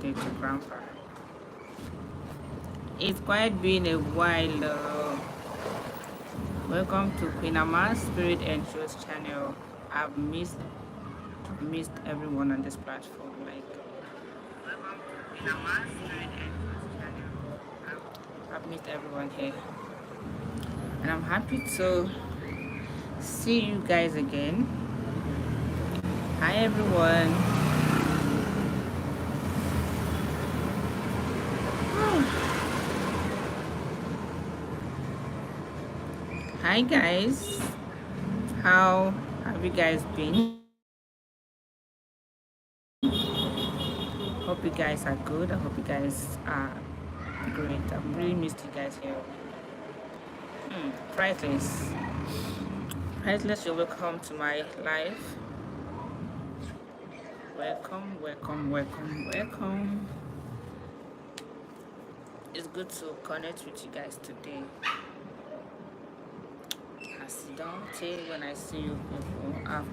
birthday to Grandpa. It's quite been a while. Welcome to Queen Almas Spirit and Truth channel. I've missed everyone on this platform. Like, welcome to Queen Almas Spirit and Truth channel. I've missed everyone here, and I'm happy to see you guys again. Hi everyone. Hi guys. How have you guys been? Hope you guys are good. I hope you guys are great. I've really missed you guys here. Priceless. Priceless, you're welcome to my life. Welcome, welcome, welcome, welcome. It's good to connect with you guys today. I sit down till when I see you people. I've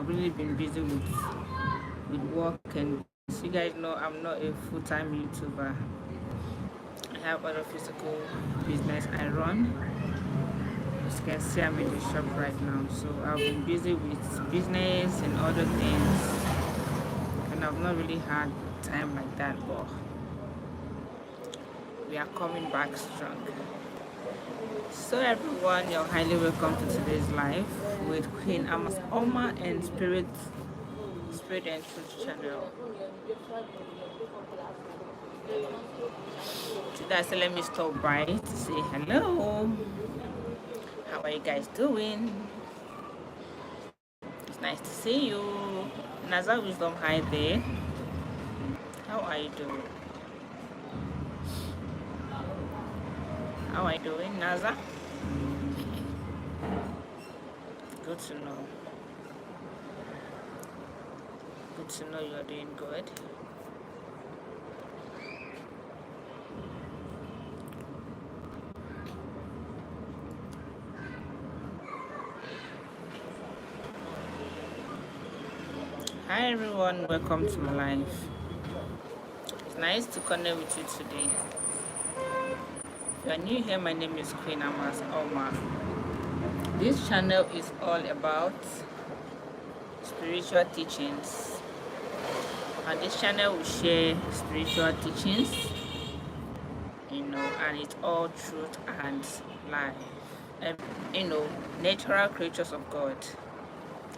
really been busy with work, and as you guys know, I'm not a full-time YouTuber. I have other physical business I run. As you can see, I'm in the shop right now, so I've been busy with business and other things, and I've not really had time like that, but we are coming back strong. So everyone, you're highly welcome to today's live with Queen Almas Omah and Spirit and Truth channel. Today, so let me stop by to say hello. How are you guys doing? It's nice to see you. Naza Wisdom, hi there. How are you doing? How are you doing, Naza? Good to know. Good to know you're doing good. Hi everyone, welcome to my life. It's nice to connect with you today. If you are new here, my name is Queen Almas Omah. This channel is all about spiritual teachings, and this channel will share spiritual teachings, and it's all truth and life. And, natural creatures of God.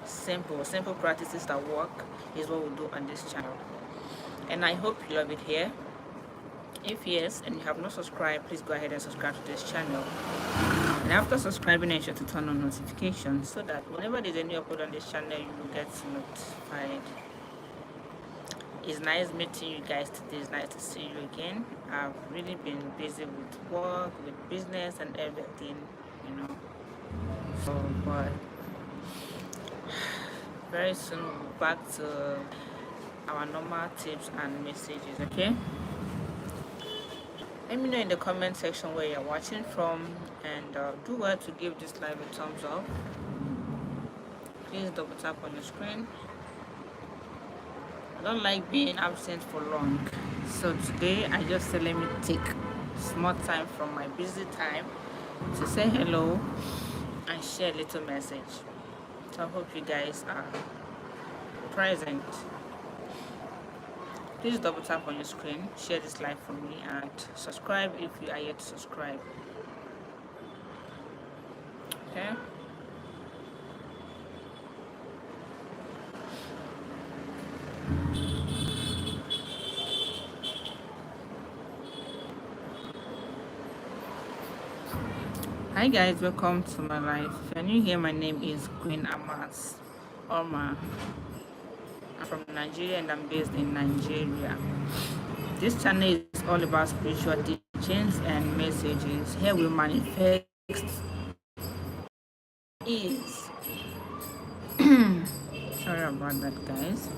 Simple practices that work is what we do on this channel, and I hope you love it here. If yes, and you have not subscribed, please go ahead and subscribe to this channel, and after subscribing, ensure to turn on notifications so that whenever there's any upload on this channel, you will get notified. It's nice meeting you guys today. It's nice to see you again. I've really been busy with work, with business and everything, but very soon we'll be back to our normal tips and messages. Okay, let me know in the comment section where you're watching from, and do well to give this live a thumbs up. Please double tap on the screen. I don't like being absent for long, so today I just said let me take small time from my busy time to say hello and share a little message. So I hope you guys are present. Please double tap on your screen, share this live for me, and subscribe if you are yet to subscribe. Okay. Hi guys, welcome to my life. If you're new here, my name is Queen Almas Omah. I'm from Nigeria and I'm based in Nigeria. This channel is all about spiritual teachings and messages. Here we manifest is sorry about that, guys.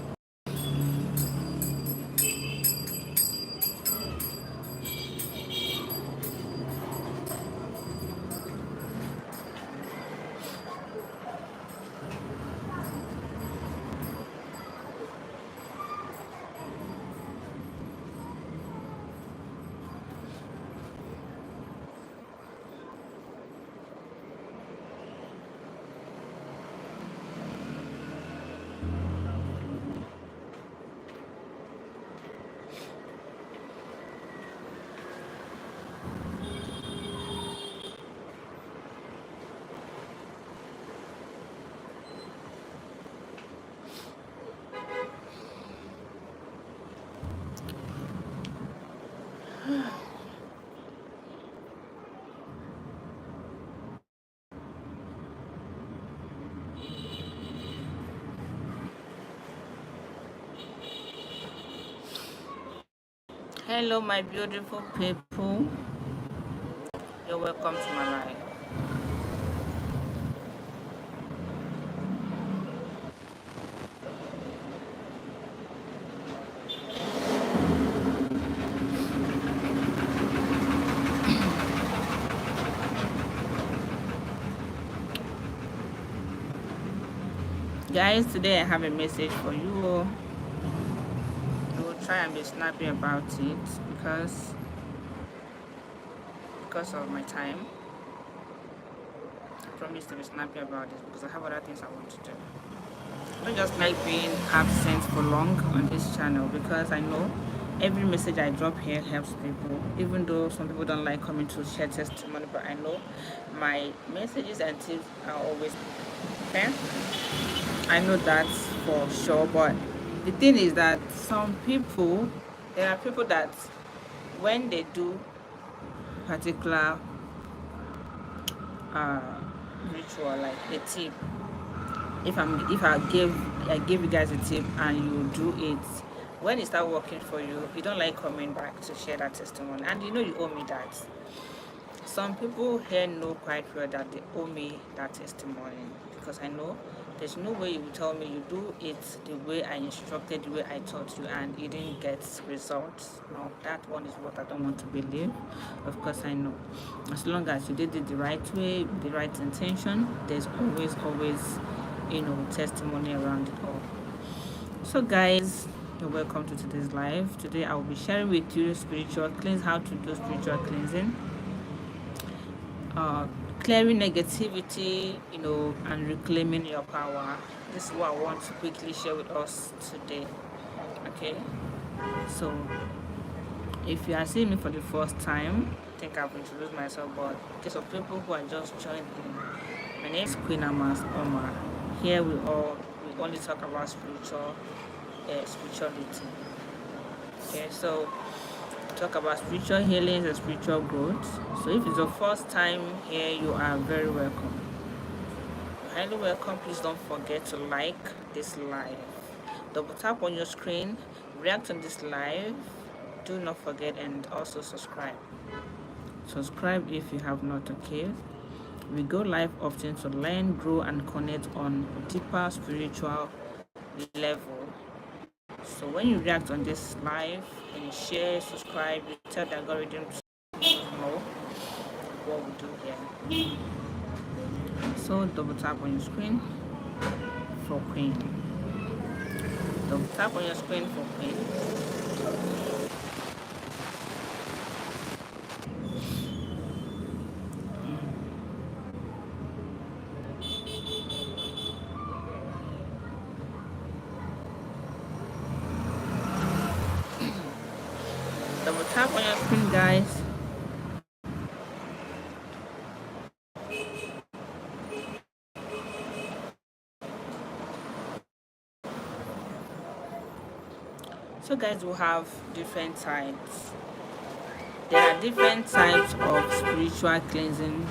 Hello, my beautiful people. You're welcome to my life. Guys, today I have a message for you. I will try and be snappy about it because of my time. I promise to be snappy about it because I have other things I want to do. I don't just like being absent for long on this channel because I know every message I drop here helps people, even though some people don't like coming to share testimony, but I know my messages and tips are always okay. I know that for sure, but the thing is that there are people that when they do particular uh, ritual, like a tip, if I give you guys a tip and you do it, when it start working for you, you don't like coming back to share that testimony, and you know you owe me that. Some people here know quite well that they owe me that testimony because I know there's no way you will tell me you do it the way I instructed, the way I taught you, and you didn't get results. No, that one is what I don't want to believe. Of course, I know. As long as you did it the right way, the right intention, there's always, testimony around it all. So, guys, you're welcome to today's live. Today, I will be sharing with you how to do spiritual cleansing. Clearing negativity, and reclaiming your power. This is what I want to quickly share with us today. Okay, so if you are seeing me for the first time, I think I've introduced myself, but in case of people who are just joining in, my name is Queen Almas Omah. Here we only talk about spirituality. Okay, so talk about spiritual healings and spiritual growth. So if it's your first time here, you are very welcome. Highly welcome. Please don't forget to like this live. Double tap on your screen, react on this live. Do not forget, and also subscribe. Subscribe if you have not, okay? We go live often to learn, grow, and connect on deeper spiritual level. So when you react on this live and you share, subscribe, you tell the algorithm to know what we do here. So double tap on your screen for Queen. Double tap on your screen for Queen. Double tap on your screen, guys. So guys, we have different types. There are different types of spiritual cleansing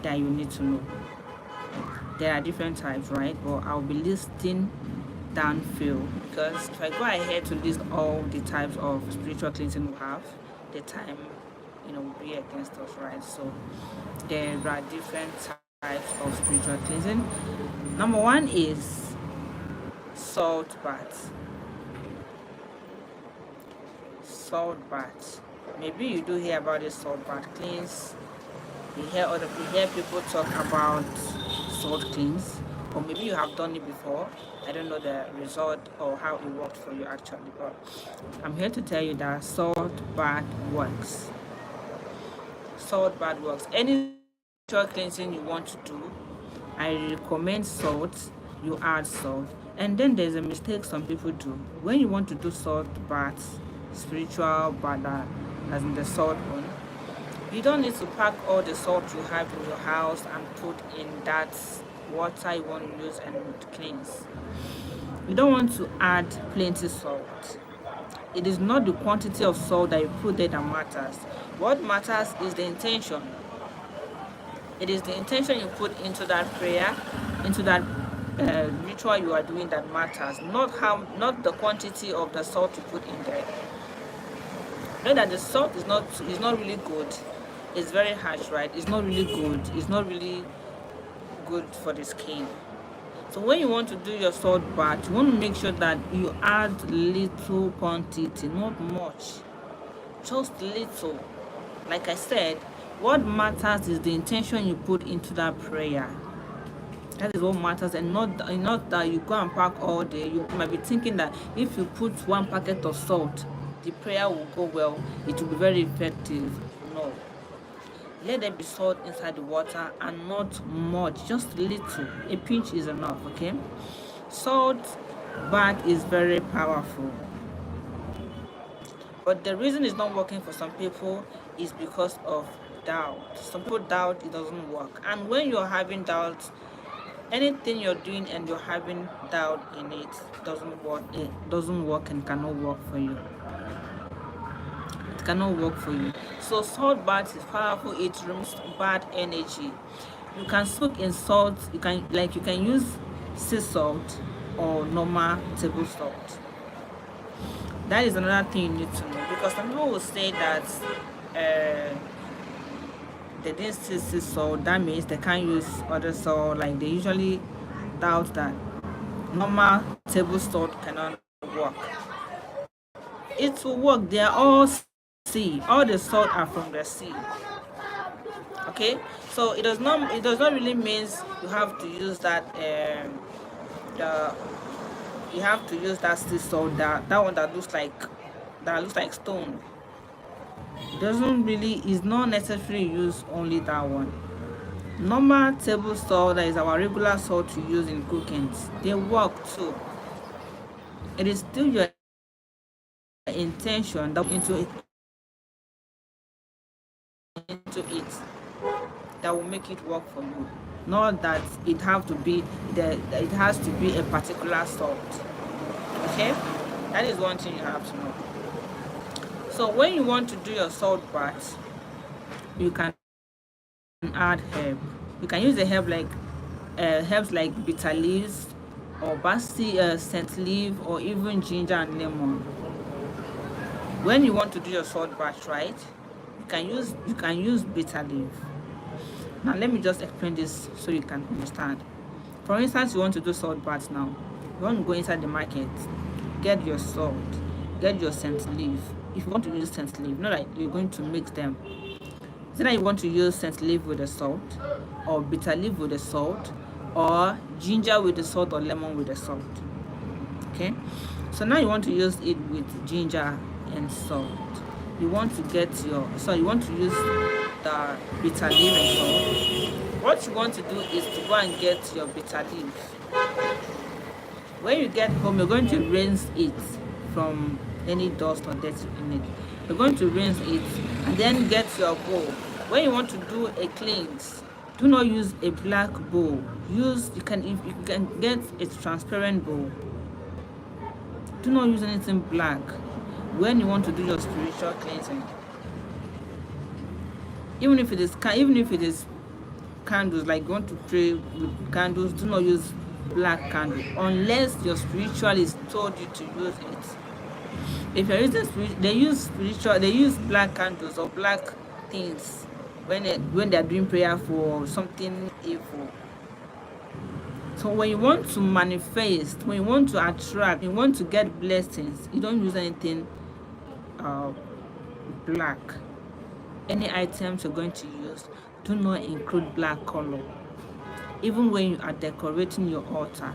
that you need to know. There are different types, right? But I'll be listing down few because if I go ahead to list all the types of spiritual cleansing we have, the time will be against us, right? So there are different types of spiritual cleansing. Number one is salt bath. Salt bath. Maybe you do hear about this salt bath cleanse. You hear people talk about salt cleanse, or maybe you have done it before. I don't know the result or how it worked for you actually, but I'm here to tell you that salt bath works. Salt bath works. Any spiritual cleansing you want to do, I recommend salt. You add salt, and then there's a mistake some people do when you want to do salt bath, spiritual bath, as in the salt one. You don't need to pack all the salt you have in your house and put in that water you want to use and cleanse. You don't want to add plenty salt. It is not the quantity of salt that you put there that matters. What matters is the intention. It is the intention you put into that prayer, into that ritual you are doing that matters, not the quantity of the salt you put in there. Know that the salt is not really good. It's very harsh, right? It's not really good. It's not really good for the skin. So when you want to do your salt bath, you want to make sure that you add little quantity, not much, just little. Like I said, what matters is the intention you put into that prayer. That is what matters, and not that you go and pack all day. You might be thinking that if you put one packet of salt, the prayer will go well, it will be very effective. No. Let there be salt inside the water, and not much, just little. A pinch is enough, okay? Salt bath is very powerful. But the reason it's not working for some people is because of doubt. Some people doubt it doesn't work. And when you're having doubt, anything you're doing and you're having doubt in it doesn't work and cannot work for you. It cannot work for you. So salt bath is powerful. It removes bad energy. You can soak in salt. You can use sea salt or normal table salt. That is another thing you need to know, because some people will say that they didn't see sea salt. That means they can't use other salt. Like, they usually doubt that normal table salt cannot work. It will work. They are all sea. All the salt are from the sea. Okay, so it does not really means you have to use that you have to use that sea salt, that one that looks like stone. Doesn't really, is not necessary use only that one. Normal table salt, that is our regular salt to use in cookings, they work too. It is still your intention that into it that will make it work for you. Not that it has to be a particular salt. Okay, that is one thing you have to know. So when you want to do your salt bath, you can add herb. You can use the herb like herbs like bitter leaves or basil, scent leaf, or even ginger and lemon. When you want to do your salt bath, right, you can use bitter leaf. Now let me just explain this so you can understand. For instance, you want to do salt bath now. You want to go inside the market, get your salt, get your scent leaf. If you want to use scent leaf, not like you're going to mix them. Is it that you want to use scent leaf with the salt, or bitter leaf with the salt, or ginger with the salt, or lemon with the salt? Okay, so now you want to use it with ginger and salt. You want to you want to use the bitter leaf and salt. What you want to do is to go and get your bitter leaf. When you get home, you're going to rinse it from any dust or dirt in it. You're going to rinse it and then get your bowl. When you want to do a cleanse, do not use a black bowl. You can get a transparent bowl. Do not use anything black when you want to do your spiritual cleansing. Even if it is candles, like you want to pray with candles, do not use black candle unless your spiritualist told you to use it. If you're using they use black candles or black things when they're doing prayer for something evil. So when you want to manifest, when you want to attract, you want to get blessings, you don't use anything black. Any items you're going to use, do not include black color. Even when you are decorating your altar,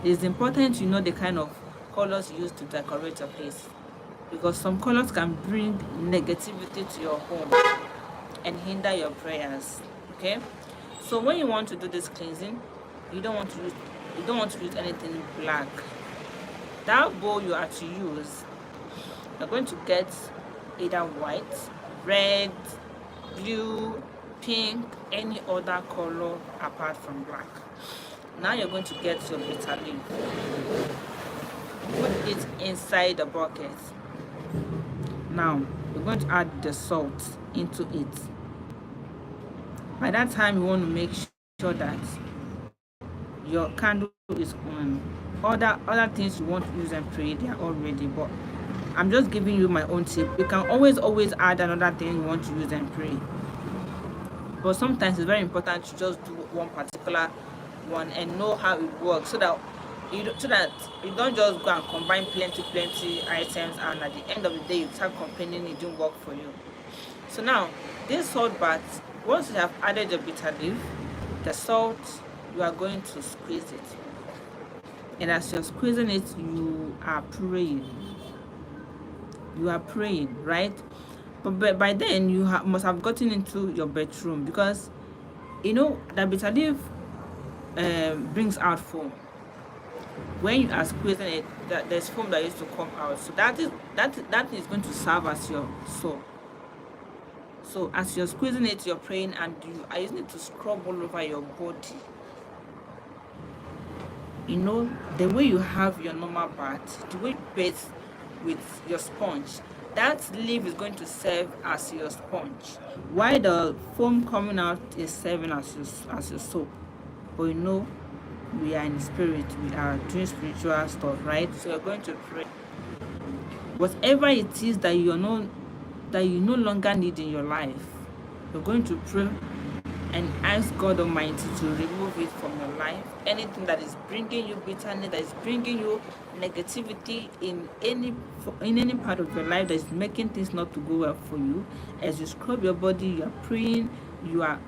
it is important you know the kind of colors you use to decorate your place, because some colors can bring negativity to your home and hinder your prayers. Okay, so when you want to do this cleansing, you don't want to use anything black. That bowl you are to use, you're going to get either white, red, blue, pink, any other color apart from black. Now you're going to get your bitter leaf. Put it inside the bucket. Now you're going to add the salt into it. By that time, you want to make sure that your candle is on. Other things you want to use and pray, they are all ready. But I'm just giving you my own tip. You can always add another thing you want to use and pray. But sometimes it's very important to just do one particular one and know how it works, so that you don't just go and combine plenty items, and at the end of the day you start complaining it didn't work for you. So now, this salt bath, once you have added your bitter leaf, the salt, you are going to squeeze it. And as you're squeezing it, you are praying. Right? But by then you must have gotten into your bedroom, because you know that bitter leaf brings out foam. When you are squeezing it, there's foam that used to come out. So that is going to serve as your soap. So as you're squeezing it, you're praying, and you are using it to scrub all over your body. You know, the way you have your normal bath, the way you bathe with your sponge, that leaf is going to serve as your sponge, while the foam coming out is serving as your soap. But you know, we are in the spirit, we are doing spiritual stuff, right? So you're going to pray. Whatever it is that you no longer need in your life, you're going to pray and ask God Almighty to remove it from your life. Anything that is bringing you bitterness, that is bringing you negativity in any part of your life, that is making things not to go well for you, as you scrub your body, you are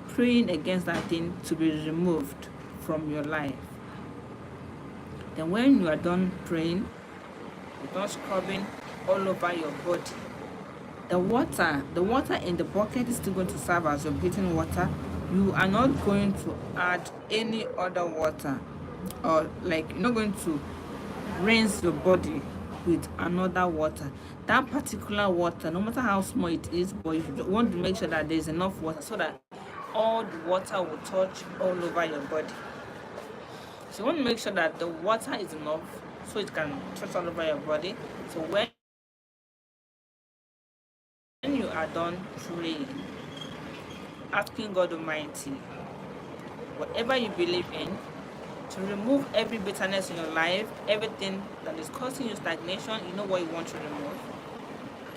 praying against that thing to be removed from your life. Then when you are done praying, you're done scrubbing all over your body, the water in the bucket is still going to serve as your bathing water. You are not going to add any other water, or like you're not going to rinse your body with another water. That particular water, no matter how small it is, but you want to make sure that there's enough water so that all the water will touch all over your body. So you want to make sure that the water is enough so it can touch all over your body. So when you are done praying, asking God Almighty, whatever you believe in, to remove every bitterness in your life, everything that is causing you stagnation, you know what you want to remove.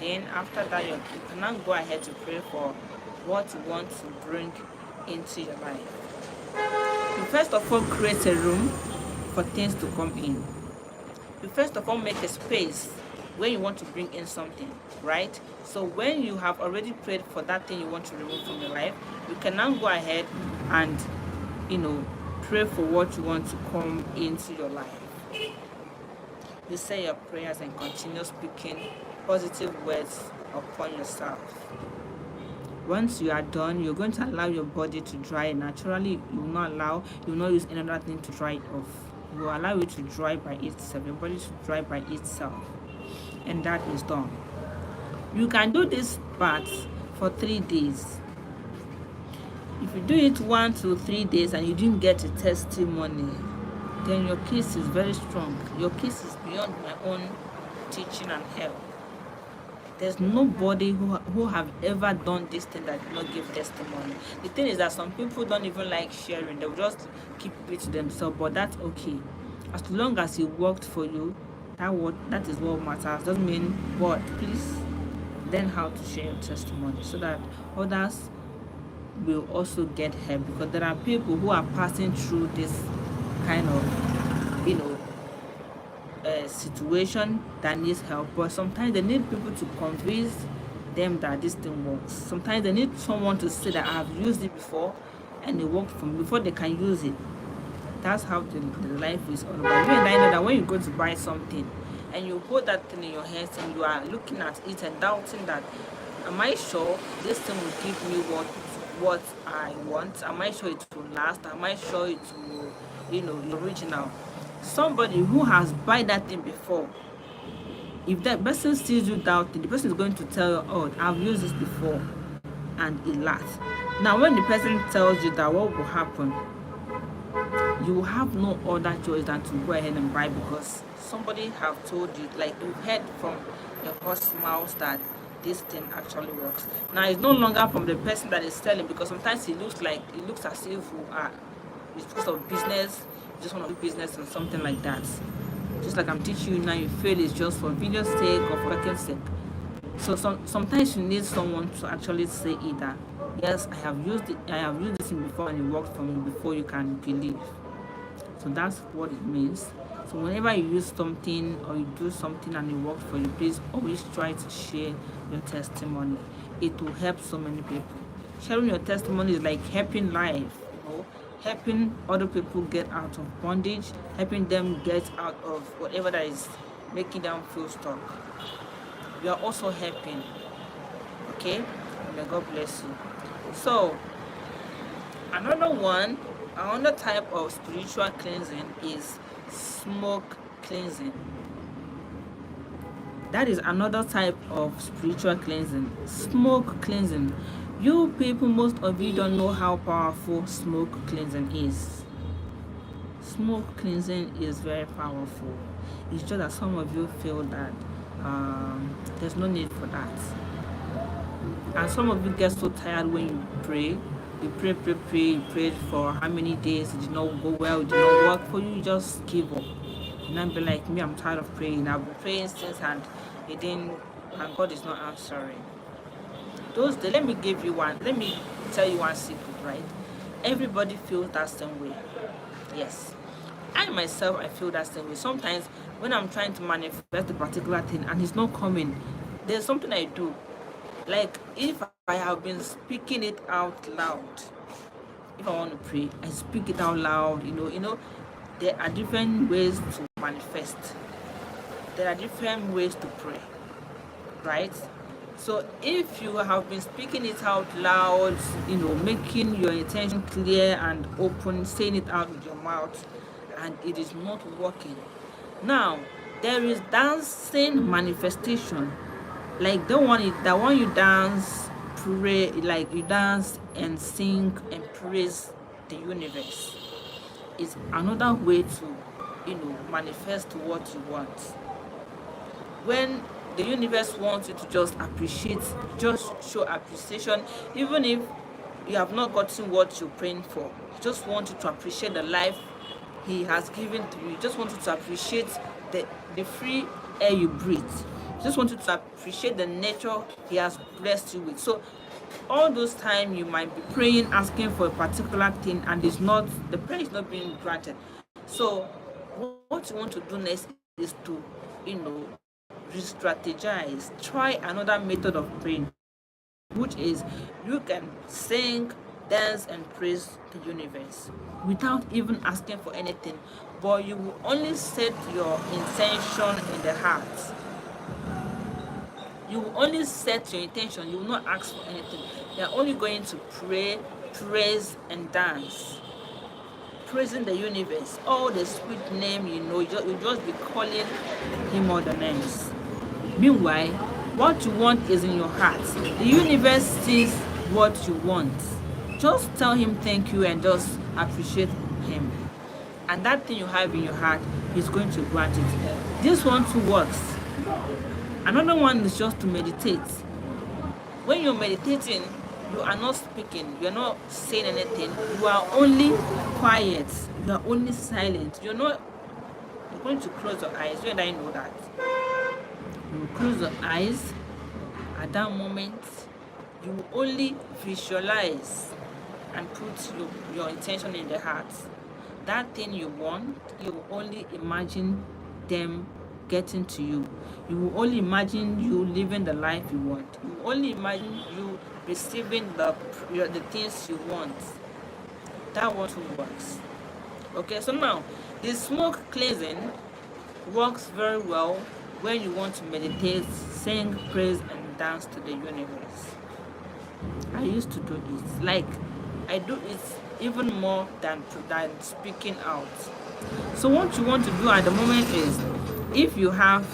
Then after that, you can now go ahead to pray for what you want to bring into your life. You first of all create a room for things to come in. You first of all make a space where you want to bring in something, right? So when you have already prayed for that thing you want to remove from your life, you can now go ahead and, pray for what you want to come into your life. You say your prayers and continue speaking positive words upon yourself. Once you are done, you're going to allow your body to dry naturally. You will not use another thing to dry it off. You will allow it to dry by itself, your body to dry by itself. And that is done. You can do this bath for 3 days. If you do it 1 to 3 days and you didn't get a testimony, then your case is very strong. Your case is beyond my own teaching and help. There's nobody who have ever done this thing that did not give testimony. The thing is that some people don't even like sharing. They'll just keep it to themselves, but that's okay. As long as it worked for you, that is what matters. Doesn't mean what. Please learn how to share your testimony so that others will also get help, because there are people who are passing through this kind of situation that needs help, but sometimes they need people to convince them that this thing works. Sometimes they need someone to say that I've used it before and it worked for me, before they can use it. That's how the life is all about. You and I know that when you go to buy something and you hold that thing in your hands and you are looking at it and doubting that, am I sure this thing will give me what I want? Am I sure it will last? Am I sure it will, the original? Somebody who has bought that thing before, if that person sees you doubting, the person is going to tell you, oh, I've used this before and it lasts. Now when the person tells you that, what will happen? You have no other choice than to go ahead and buy, because somebody have told you, like you've heard from your horse's mouth that this thing actually works. Now it's no longer from the person that is selling, because sometimes it looks as if it's because of business, you just want to do business and something like that. Just like I'm teaching you now, you feel it's just for video's sake or for working sake. So sometimes you need someone to actually say either, yes, I have used this thing before and it worked for me, before you can believe. So that's what it means. So whenever you use something or you do something and it works for you, please always try to share your testimony. It will help so many people. Sharing your testimony is like helping life, helping other people get out of bondage, helping them get out of whatever that is making them feel stuck. You are also helping. Okay? May God bless you. So another type of spiritual cleansing is smoke cleansing. That is another type of spiritual cleansing, smoke cleansing. You people, most of you don't know how powerful smoke cleansing is. Smoke cleansing is very powerful. It's just that some of you feel that there's no need for that. And some of you get so tired when you pray. You you prayed for how many days, it did not go well, it did not work for you, you just give up. And then be like, me, I'm tired of praying. I've been praying since and it didn't, and God is not answering. Let me tell you one secret, right? Everybody feels that same way. Yes. I myself, I feel that same way. Sometimes when I'm trying to manifest a particular thing and it's not coming, there's something I do. Like if I have been speaking it out loud, if I want to pray, I speak it out loud. There are different ways to manifest. There are different ways to pray, right? So if you have been speaking it out loud, making your intention clear and open, saying it out with your mouth, and it is not working, now there is dancing manifestation, like the one you dance, pray, like you dance and sing and praise the universe. Is another way to manifest what you want. When the universe wants you to just show appreciation, even if you have not gotten what you're praying for. He just wants you to appreciate the life he has given to you. He just wants you to appreciate the free air you breathe. He just wants you to appreciate the nature he has blessed you with. So all those times you might be praying, asking for a particular thing, and the prayer is not being granted. So what you want to do next is to re-strategize. Try another method of praying, which is you can sing, dance, and praise the universe without even asking for anything, but you will only set your intention in the heart. You will only set your intention. You will not ask for anything. You are only going to pray, praise, and dance, praising the universe, all the sweet name you just be calling him all the names. Meanwhile, what you want is in your heart. The universe sees what you want. Just tell him thank you and just appreciate him. And that thing you have in your heart, he's going to grant it. This one too works. Another one is just to meditate. When you're meditating, you are not speaking, you're not saying anything, you are only quiet, you are only silent. You're going to close your eyes. You and I know that. You will close your eyes. At that moment, you will only visualize and put your intention in the heart. That thing you want, you will only imagine them getting to you. You will only imagine you living the life you want. You will only imagine you receiving the things you want. That one works. Okay, so now the smoke cleansing works very well when you want to meditate, sing, praise, and dance to the universe. I used to do it. Like I do it even more than speaking out. So what you want to do at the moment is, if you have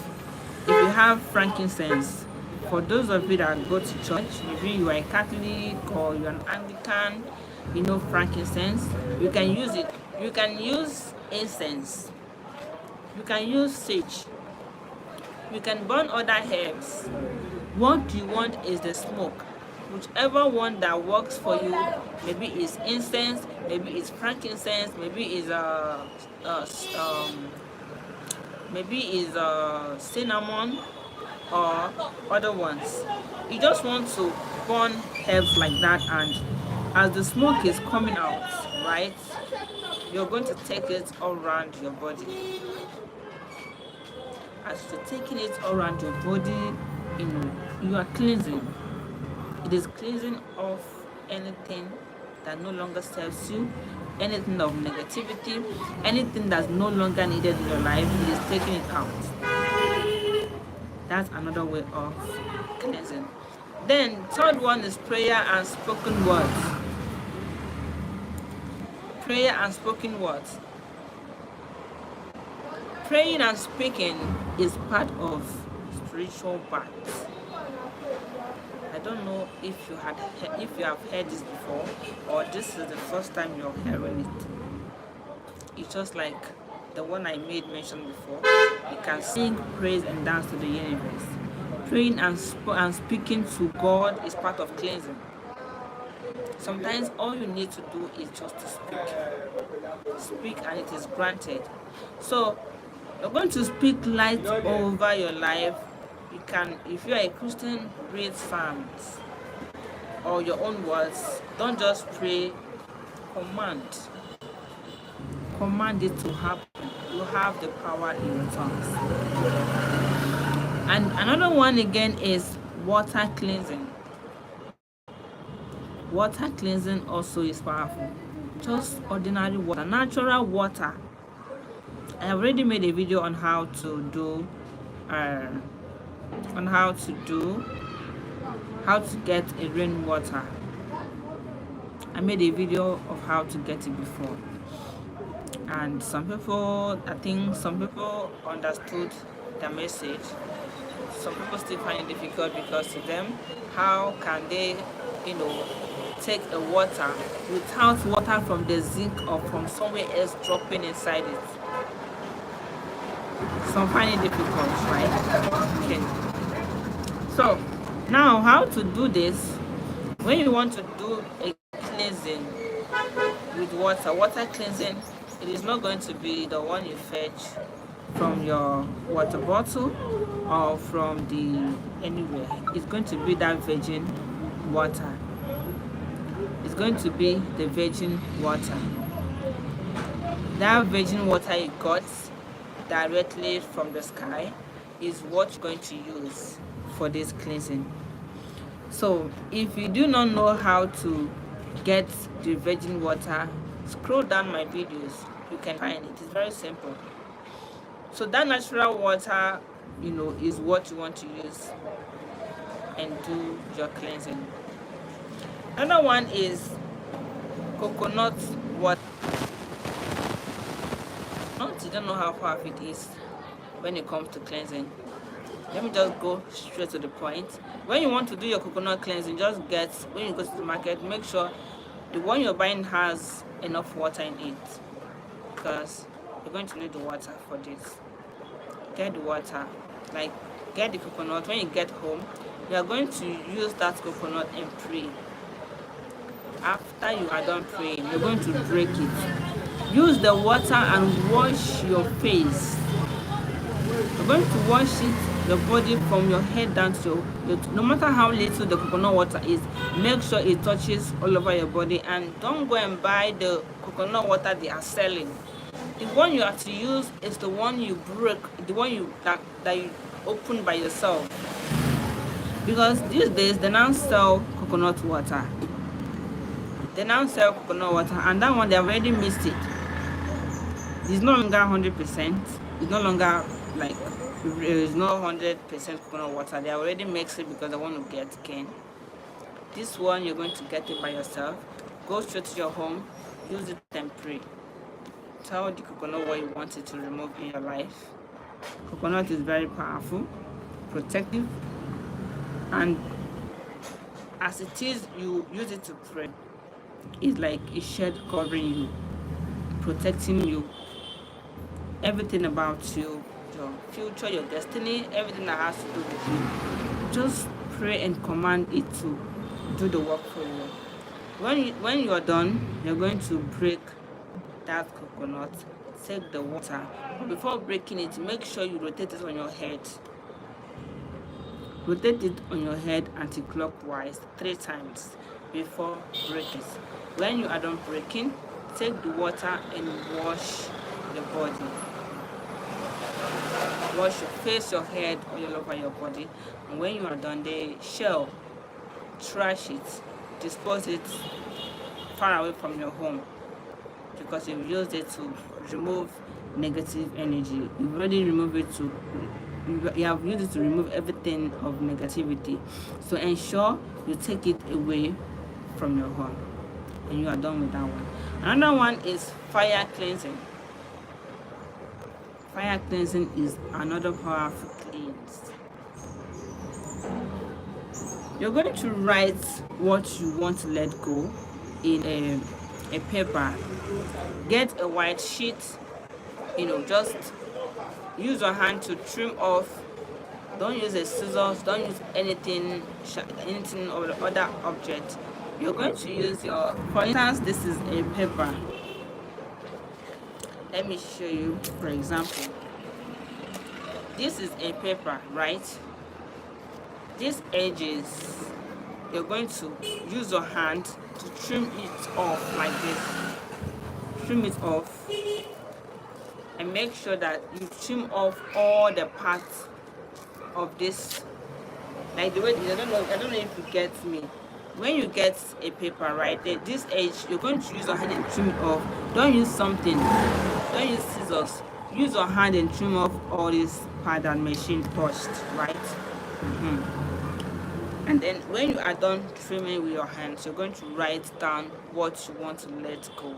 frankincense, for those of you that go to church, maybe you are a Catholic or you're an Anglican, frankincense, you can use it. You can use incense. You can use sage. You can burn other herbs. What you want is the smoke. Whichever one that works for you, maybe it's incense, maybe it's frankincense, maybe it's maybe is cinnamon or other ones. You just want to burn herbs like that, and as the smoke is coming out, right, you're going to take it all around your body. As you're taking it all around your body, you are cleansing. It is cleansing off anything that no longer serves you, anything of negativity, anything that's no longer needed in your life. It is taking it out. That's another way of cleansing. Then third one is prayer and spoken words. Prayer and spoken words. Praying and speaking is part of spiritual baths. I don't know if you have heard this before, or this is the first time you're hearing it. It's just like the one I made mention before. You can sing, praise, and dance to the universe. Praying and speaking to God is part of cleansing. Sometimes all you need to do is just to speak, and it is granted. So you're going to speak light over your life. You can, if you are a Christian, read Psalms or your own words. Don't just pray, command it to happen. You have the power in your tongues. And another one again is water cleansing. Water cleansing also is powerful. Just ordinary water, natural water. I have already made a video on how to get a rainwater. I made a video of how to get it before, and I think some people understood the message. Some people still find it difficult, because to them, how can they take a water without water from the zinc or from somewhere else dropping inside it? Some find it difficult, right? Okay. So now, how to do this? When you want to do a cleansing with water cleansing, it is not going to be the one you fetch from your water bottle or from anywhere. It's going to be that virgin water. It's going to be the virgin water. That virgin water you got directly from the sky is what you're going to use for this cleansing. So if you do not know how to get the virgin water, scroll down my videos, you can find it. It's very simple. So that natural water, is what you want to use and do your cleansing. Another one is coconut water. You don't know how powerful it is when it comes to cleansing. Let me just go straight to the point. When you want to do your coconut cleansing, when you go to the market, make sure the one you're buying has enough water in it, because you're going to need the water for this. Get the water, get the coconut. When you get home, you are going to use that coconut and pray. After you are done praying, you're going to break it. Use the water and wash your face. You're going to wash your body from your head down to no matter how little the coconut water is, make sure it touches all over your body. And don't go and buy the coconut water they are selling. The one you have to use is the one you break, the one that you open by yourself. Because these days they now sell coconut water. And that one they have already mixed it. It's no longer 100%. It's no longer it's not 100% coconut water. They already mix it because they want to get gain. This one you're going to get it by yourself. Go straight to your home, use it and pray. Tell the coconut what you want it to remove in your life. Coconut is very powerful, protective, and as it is, you use it to pray. It's like a shed covering you, protecting you. Everything about you, your future, your destiny, everything that has to do with you. Just pray and command it to do the work for you. When you are done, you're going to break that coconut take the water. But before breaking it, make sure you rotate it on your head. Rotate it on your head anti-clockwise 3 times before breaking. When you are done breaking, take the water and wash the body. Wash your face, your head, all over your body. And when you are done, the shell, trash it, dispose it far away from your home, because you've used it to remove negative energy. You've already removed it to, you have used it to remove everything of negativity. So ensure you take it away from your home, and you are done with that one. Another one is fire cleansing. Fire cleansing is another powerful cleanse. You're going to write what you want to let go in a paper. Get a white sheet, just use your hand to trim off. Don't use a scissors, don't use anything or the other object. You're going to use your, for instance, this is a paper. Let me show you, for example. This is a paper, right? These edges, you're going to use your hand to trim it off like this. Trim it off. And make sure that you trim off all the parts of this. Like the way, I don't know if you get me. When you get a paper, right, this edge, you're going to use your hand and trim it off. Don't use something. Don't use scissors. Use your hand and trim off all this part that machine touched, right? And then when you are done trimming with your hands, you're going to write down what you want to let go.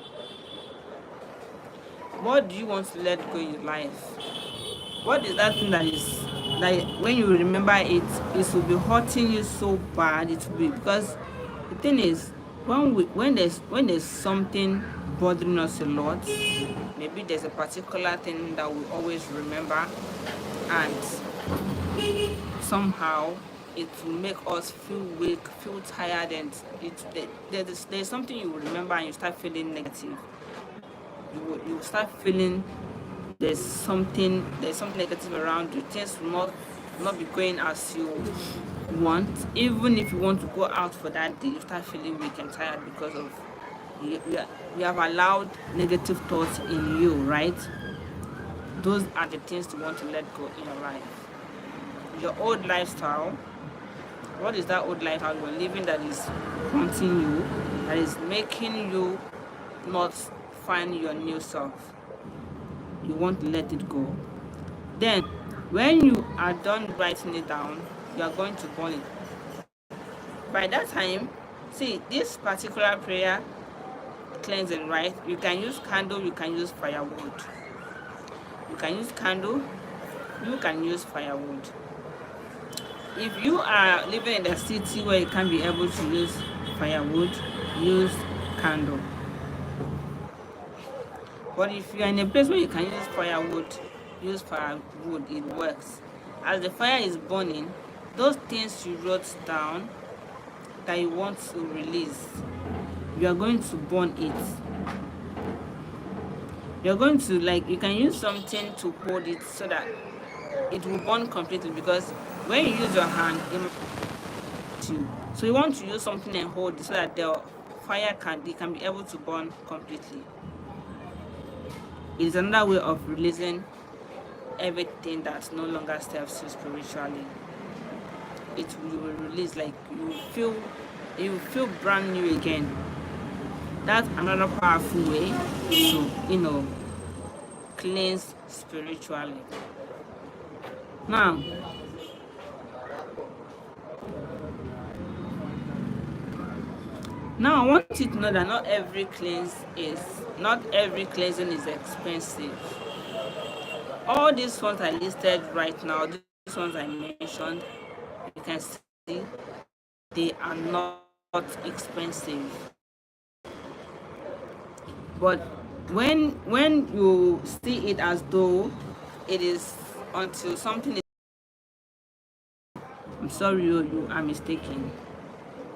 What do you want to let go in your life? What is that thing that is, like, when you remember it, it will be hurting you so bad? It will be, because the thing is, when there's something bothering us a lot, maybe there's a particular thing that we always remember, and somehow it will make us feel weak, feel tired, and there's something you will remember and you start feeling negative. You will start feeling there's something negative around you. Things will not be going as you want. Even if you want to go out for that day, you start feeling weak and tired because of you have allowed negative thoughts in you, right? Those are the things you want to let go in your life. Your old lifestyle. What is that old lifestyle you're living that is haunting you, that is making you not find your new self? You want to let it go. Then when you are done writing it down, you are going to burn it. By that time, see, this particular prayer cleansing, right? You can use candle, you can use firewood. You can use candle, you can use firewood. If you are living in a city where you can't be able to use firewood, use candle. But if you are in a place where you can use firewood, it works. As the fire is burning, those things you wrote down that you want to release, you are going to burn it. You're going to, you can use something to hold it so that it will burn completely, because when you use your hand, so you want to use something and hold it so that the fire can be able to burn completely. It is another way of releasing everything that no longer serves you spiritually. It will release, you feel brand new again. That's another powerful way to cleanse spiritually. Now I want you to know that not every cleansing is expensive. All these ones I listed right now, these ones I mentioned, you can see they are not expensive. But when you see it as though it is until something is, I'm sorry, you are mistaken,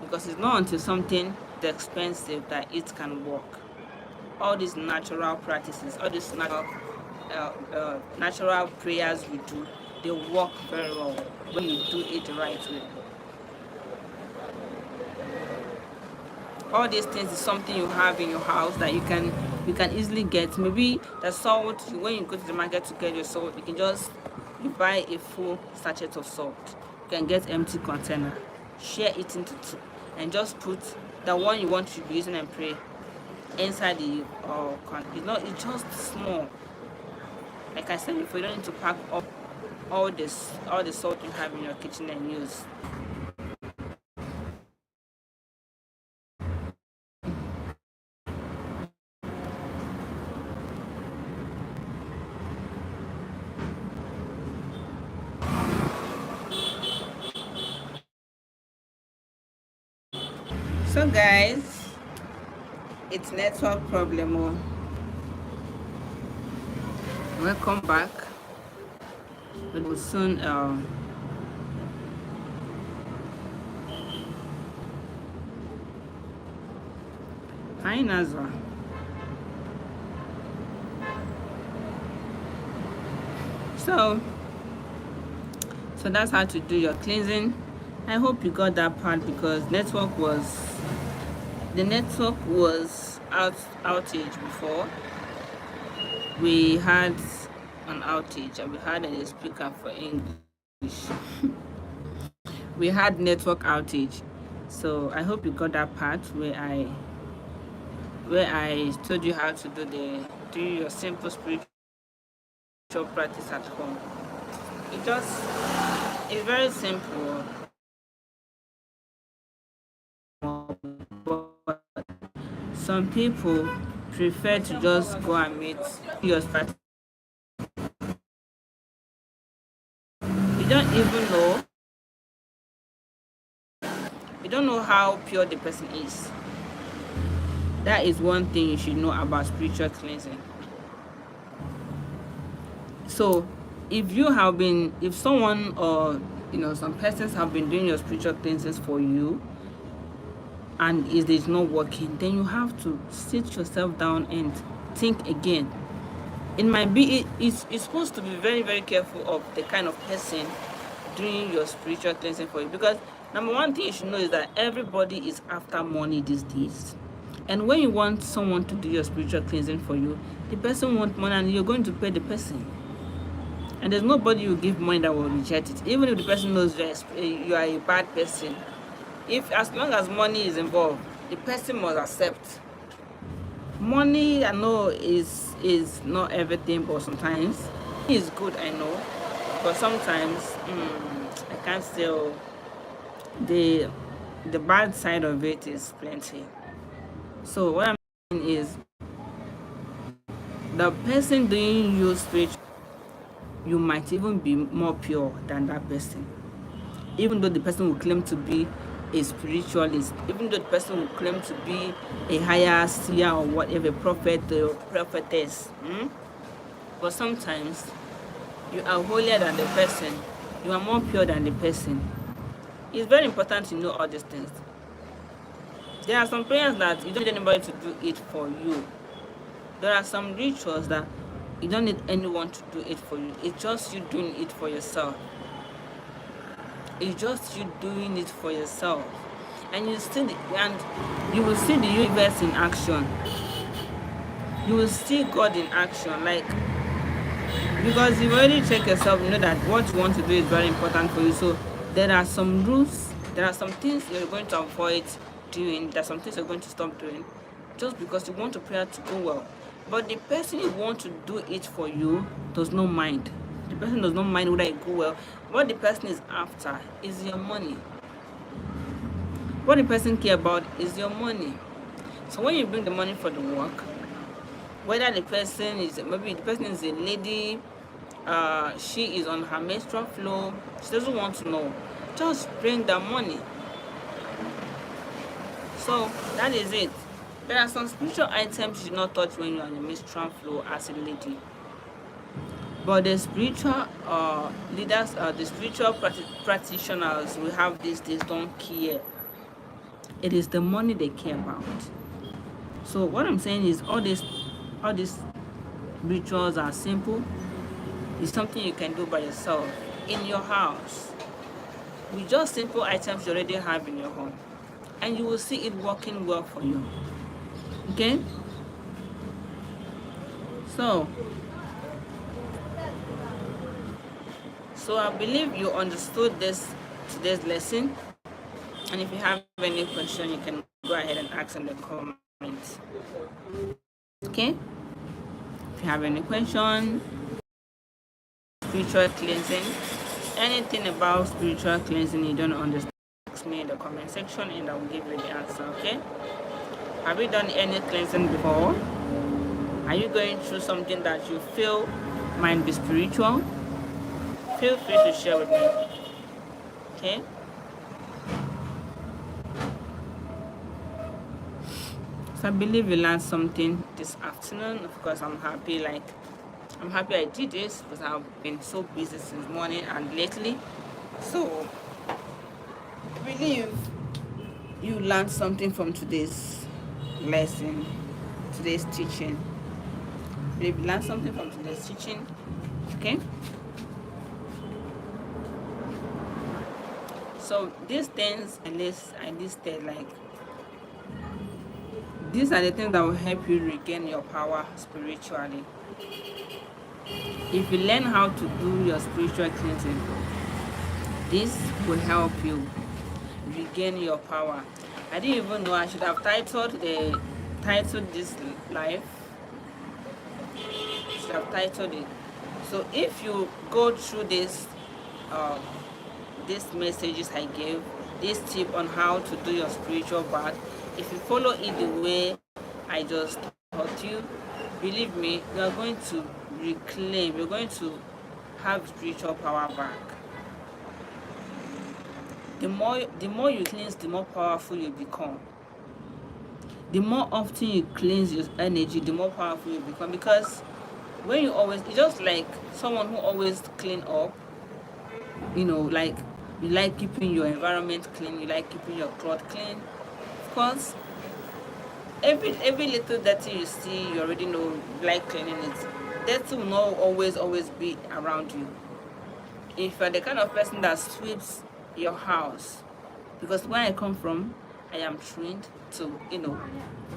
because it's not until something is expensive that it can work. all these natural practices, all these natural prayers we do, they work very well when you do it the right way. All these things is something you have in your house that you can easily get. Maybe the salt, when you go to the market to get your salt, you buy a full sachet of salt. You can get empty container, share it into two, and just put the one you want to be using and pray inside the it's just small. Like I said before, you don't need to pack up all the salt you have in your kitchen and use. So guys, it's network problem. Welcome back. We will soon hi Nazwa. So that's how to do your cleansing. I hope you got that part, because the network was outage before. We had an outage and we had a speaker for English. We had network outage. So I hope you got that part where I told you how to do your simple spiritual practice at home. It's very simple. But some people prefer to just go and meet your practice. You don't know how pure the person is. That is one thing you should know about spiritual cleansing. So if someone or some persons have been doing your spiritual cleansings for you and it is not working, then you have to sit yourself down and think again. It might be it's supposed to be very, very careful of the kind of person doing your spiritual cleansing for you, because number one thing you should know is that everybody is after money these days. And when you want someone to do your spiritual cleansing for you, the person wants money and you're going to pay the person. And there's nobody you give money that will reject it, even if the person knows you are a bad person. As long as money is involved, the person must accept. Money, I know, is not everything, but sometimes it is good, I know. But sometimes I can't say the bad side of it is plenty. So what I'm saying is, the person doing you spiritual, you might even be more pure than that person. Even though the person will claim to be a spiritualist, even though the person will claim to be a higher seer or whatever, prophet or prophetess. But sometimes you are holier than the person. You are more pure than the person. It's very important to know all these things. There are some prayers that you don't need anybody to do it for you. There are some rituals that you don't need anyone to do it for you. It's just you doing it for yourself. It's just you doing it for yourself. And you will see the universe in action. You will see God in action. Because you've already checked yourself, you know that what you want to do is very important for you. So there are some rules, there are some things you're going to avoid doing, there are some things you're going to stop doing, just because you want the prayer to go well. But the person you want to do it for you does not mind. The person does not mind whether it go well. What the person is after is your money. What the person cares about is your money. So when you bring the money for the work, whether the person is a lady, she is on her menstrual flow, she doesn't want to know, just bring the money. So that is it. There are some spiritual items you should not touch when you are on the menstrual flow as a lady. But the spiritual leaders, the spiritual practitioners we have these days don't care. It is the money they care about. So what I'm saying is all these rituals are simple. It's something you can do by yourself in your house with just simple items you already have in your home, and you will see it working well for you. Okay, so I believe you understood this today's lesson, and if you have any question you can go ahead and ask in the comments. Okay, if you have any question, spiritual cleansing, anything about spiritual cleansing you don't understand, ask me in the comment section and I will give you the answer. Okay, have you done any cleansing before? Are you going through something that you feel might be spiritual? Feel free to share with me. Okay, so I believe you learned something this afternoon. Of course, I'm happy I did this because I've been so busy since morning and lately. So I believe you learned something from today's lesson, today's teaching. I believe you learned something from today's teaching. Okay. So these things I listed, like, these are the things that will help you regain your power spiritually. If you learn how to do your spiritual cleansing, this will help you regain your power. I didn't even know I should have titled this life. Should have titled it. So if you go through this these messages I gave, this tip on how to do your spiritual bath, if you follow it the way I just taught you, believe me, you are going to reclaim, you're going to have spiritual power back. The more you cleanse, the more powerful you become. The more often you cleanse your energy, the more powerful you become. Because when you always, it's just like someone who always clean up, like you like keeping your environment clean, you like keeping your cloth clean. Of course, every little dirty you see, you already know you like cleaning it. Dirty will not always be around you. If you're the kind of person that sweeps your house, because where I come from, I am trained to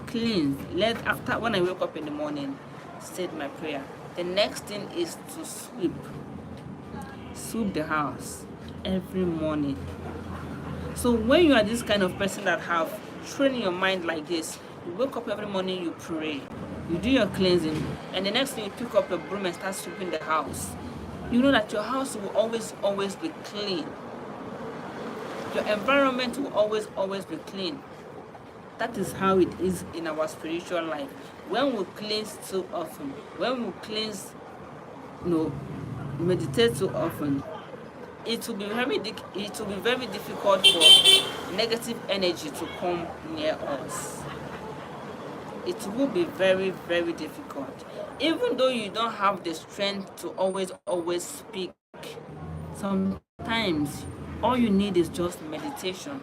clean. After when I wake up in the morning, say my prayer. The next thing is to sweep the house every morning. So when you are this kind of person that have trained your mind like this, you wake up every morning, you pray, you do your cleansing, and the next thing you pick up your broom and start sweeping the house. You know that your house will always be clean. Your environment will always be clean. That is how it is in our spiritual life. When we cleanse too often, when we cleanse, meditate too often, it will be very difficult for negative energy to come near us. It will be very, very difficult. Even though you don't have the strength to always speak, sometimes all you need is just meditation.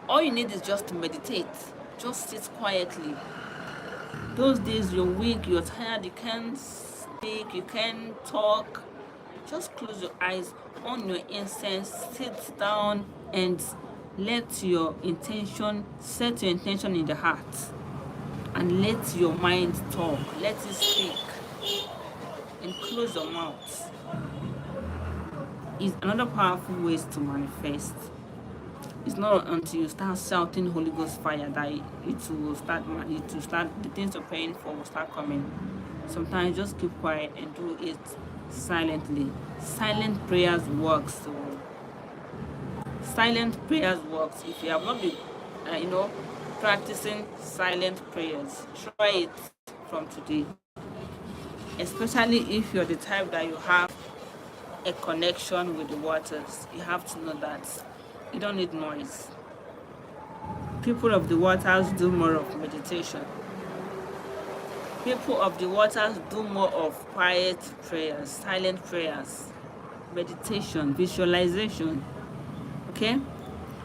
All you need is just to meditate. Just sit quietly. Those days you're weak, you're tired, you can't speak, you can't talk. Just close your eyes, on your incense, sit down and set your intention in the heart. And let your mind talk. Let it speak. And close your mouth. It's another powerful way to manifest. It's not until you start shouting Holy Ghost fire that the things you're praying for will start coming. Sometimes just keep quiet and do it silently. Silent prayers works. So silent prayers works. If you have not been practicing silent prayers, try it from today. Especially if you're the type that you have a connection with the waters, you have to know that you don't need noise. People of the waters do more of meditation. People of the waters do more of quiet prayers, silent prayers, meditation, visualization. Okay?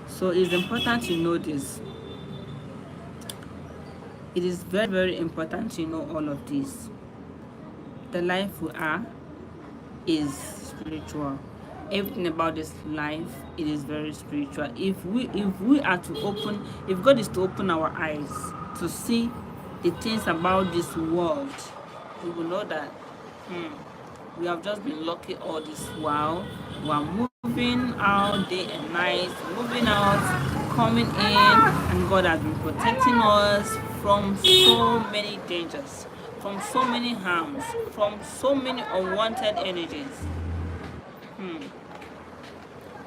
So it's important to know this. It is very, very important to know all of this. The life we are is spiritual. Everything about this life, it is very spiritual. If we are to open, if God is to open our eyes to see the things about this world, we will know that we have just been lucky all this while. We are moving out day and night, moving out, coming in, and God has been protecting us from so many dangers, from so many harms, from so many unwanted energies.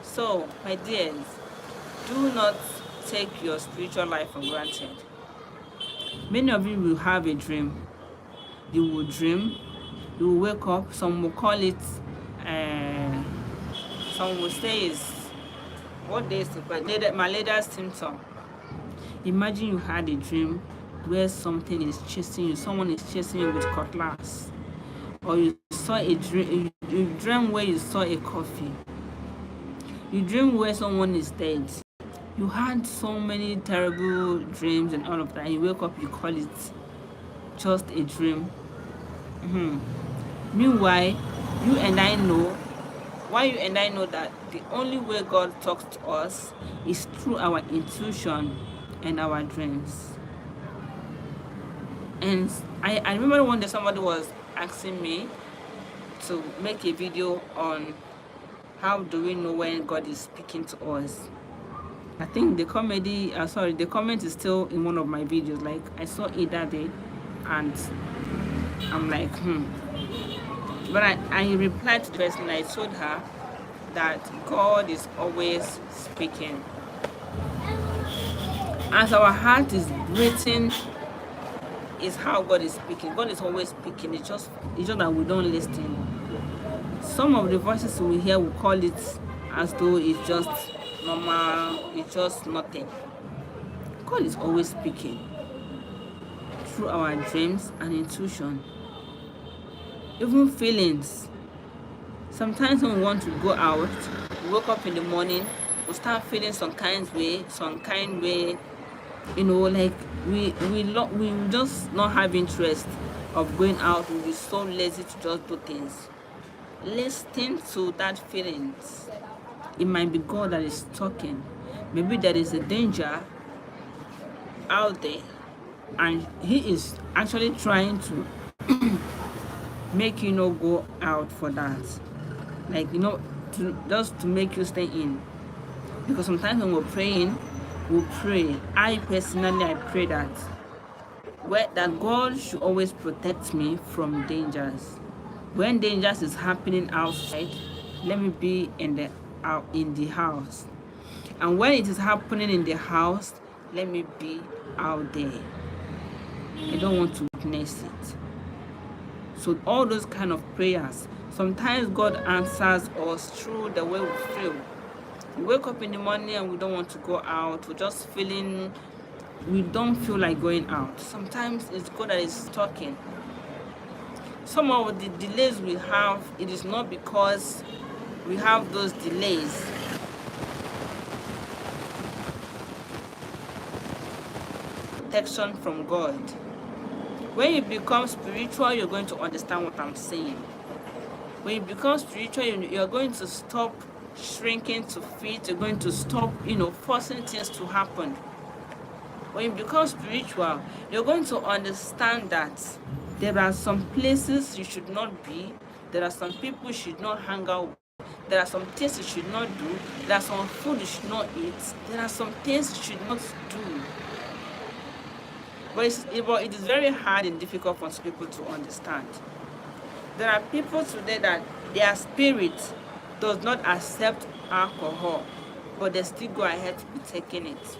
So, my dears, do not take your spiritual life for granted. Many of you will have a dream. You will dream, you will wake up, some will call it, some will say is, what day is it? Malaria symptom. Imagine you had a dream where something is chasing you, someone is chasing you with cutlass. Or you saw a dream, you dream where you saw a coffee. You dream where someone is dead. You had so many terrible dreams and all of that. You wake up, you call it just a dream. Meanwhile, you and I know that the only way God talks to us is through our intuition and our dreams. And I remember one day somebody was asking me to make a video on how do we know when God is speaking to us. I think the comment is still in one of my videos. Like, I saw it that day and I'm like, But I replied to the person. I told her that God is always speaking. As our heart is breathing, is how God is speaking. God is always speaking. It's just that we don't listen. Some of the voices we hear, we call it as though it's just normal, it's just nothing. God is always speaking through our dreams and intuition, even feelings. Sometimes when we want to go out, we wake up in the morning, we start feeling some kind way, like we just not have interest of going out. We'll be so lazy to just do things. Listen to that feelings. It might be God that is talking. Maybe there is a danger out there and he is actually trying to make you not go out for that, like just to make you stay in. Because sometimes when we're praying, I personally pray that God should always protect me from dangers. When dangers is happening outside, let me be in the house. And when it is happening in the house, let me be out there. I don't want to witness it. So all those kind of prayers, sometimes God answers us through the way we feel. We wake up in the morning and we don't want to go out. We're just feeling, we don't feel like going out. Sometimes it's God that is talking. Some of the delays we have, it is not because we have those delays. Protection from God. When you become spiritual, you're going to understand what I'm saying. When you become spiritual, you're going to stop shrinking to fit. You're going to stop, forcing things to happen. When you become spiritual, you're going to understand that there are some places you should not be. There are some people you should not hang out with. There are some things you should not do. There are some food you should not eat. There are some things you should not do. But it is very hard and difficult for people to understand. There are people today that their spirit does not accept alcohol, but they still go ahead to be taking it.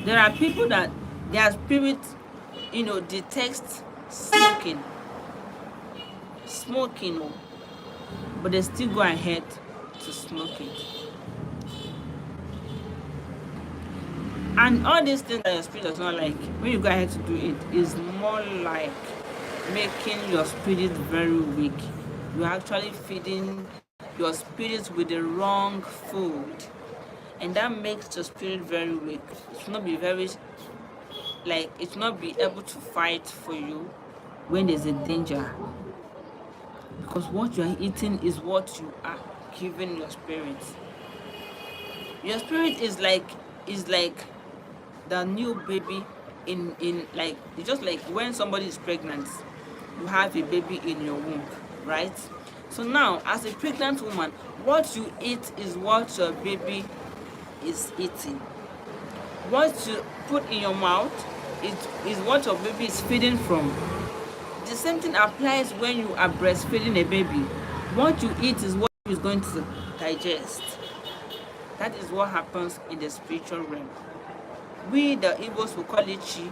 There are people that their spirit, detects smoking, but they still go ahead to smoke it. And all these things that your spirit does not like, when you go ahead to do it, is more like making your spirit very weak. You're actually feeding your spirit with the wrong food, and that makes your spirit very weak. It should not be very like it will not be able to fight for you when there's a danger, because what you are eating is what you are giving your spirit. Your spirit is like the new baby in like, it's just like when somebody is pregnant, you have a baby in your womb, right? So now, as a pregnant woman, what you eat is what your baby is eating. What you put in your mouth is what your baby is feeding from. The same thing applies when you are breastfeeding a baby. What you eat is what is going to digest. That is what happens in the spiritual realm. We, the Igbos, will call it chi.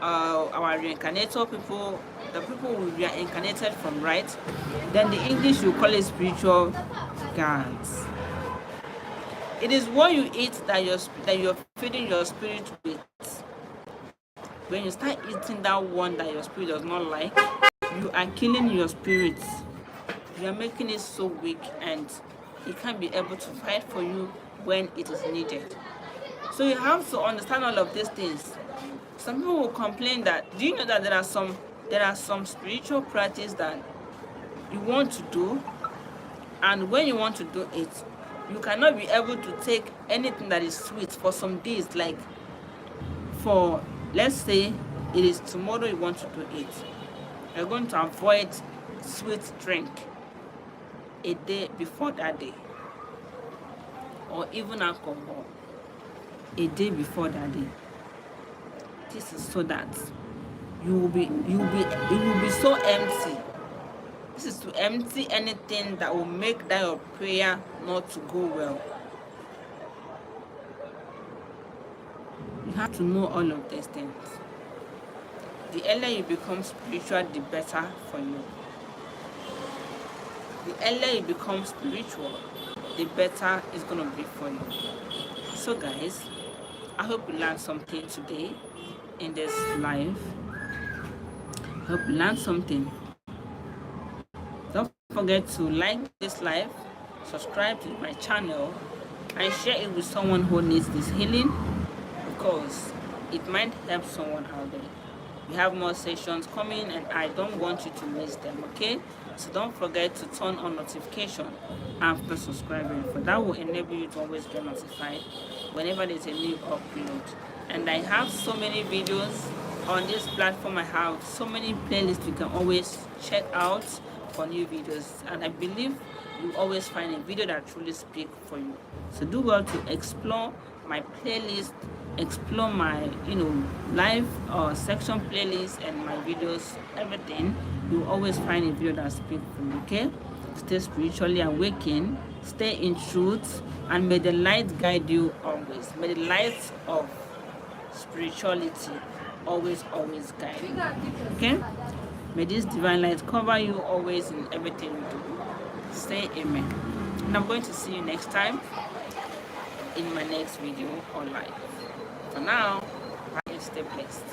Our reincarnator people, the people we are incarnated from, right? Then the English will call it spiritual gods. It is what you eat that you're feeding your spirit with. When you start eating that one that your spirit does not like, you are killing your spirit. You are making it so weak, and it can't be able to fight for you when it is needed. So you have to understand all of these things. Some people will complain that, do you know that there are some spiritual practice that you want to do, and when you want to do it, you cannot be able to take anything that is sweet for some days. Like, for, let's say it is tomorrow you want to do it, you're going to avoid sweet drink a day before that day, or even alcohol a day before that day. This is so that it will be so empty. This is to empty anything that will make that your prayer not to go well. You have to know all of these things. The earlier you become spiritual, the better for you. The earlier you become spiritual, the better it's going to be for you. So guys, I hope you learned something today in this live. Hope you learned something. Don't forget to like this live, subscribe to my channel, and share it with someone who needs this healing, because it might help someone out there. We have more sessions coming, and I don't want you to miss them, okay? So don't forget to turn on notification after subscribing, for that will enable you to always get notified whenever there's a new upload. And I have so many videos on this platform. I have so many playlists you can always check out for new videos, and I believe you always find a video that truly speaks for you. So do well to explore my playlist, explore my live section playlist and my videos, everything. You always find a video that speaks for you, okay? Stay spiritually awakened, stay in truth, and may the light guide you always. May the light of spirituality always guide you, okay? May this divine light cover you always in everything you do. Say amen. And I'm going to see you next time in my next video or live. For now, bye and stay blessed.